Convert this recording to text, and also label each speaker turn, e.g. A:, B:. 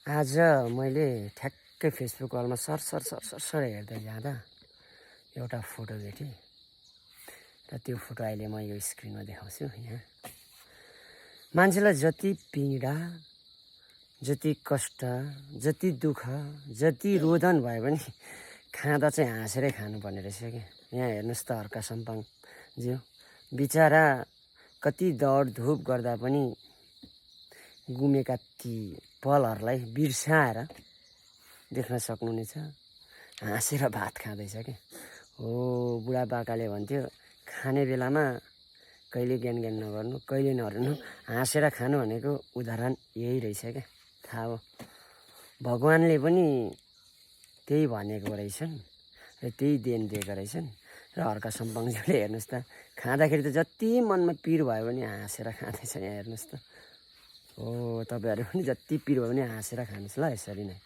A: आज मैले ठ्याक्कै फेसबुक वालमा सरसर हेर्दै जाँदा एउटा फोटो भेटेँ र त्यो फोटो अहिले म यो स्क्रिनमा देखाउँछु। यहाँ मान्छेलाई जति पीडा, जति कष्ट, जति दुःख, जति रोदन भए पनि खाँदा चाहिँ हाँसेरै खानुपर्ने रहेछ क्या। यहाँ हेर्नुहोस् त हर्का सम्पाङज्यू बिचरा कति दौडधुप गर्दा पनि गुमेका ती पलहरूलाई बिर्साएर देख्न सक्नुहुनेछ। हाँसेर भात खाँदैछ क्या। हो बुढापाकाले भन्थ्यो खाने बेलामा कहिले ज्ञान नगर्नु, कहिले नहर्नु, हाँसेर खानु भनेको उदाहरण यही रहेछ क्या। थाहा हो भगवान्ले पनि त्यही भनेको रहेछन् र त्यही देन दिएका रहेछन्। र हर्का सम्पाङज्यूले हेर्नुहोस् त खाँदाखेरि त जति मनमा पिर भयो भने हाँसेर खाँदैछ। यहाँ हेर्नुहोस् त। हो तपाईँहरू पनि जति पिर भयो भने हाँसेर खानुहोस् ल यसरी नै।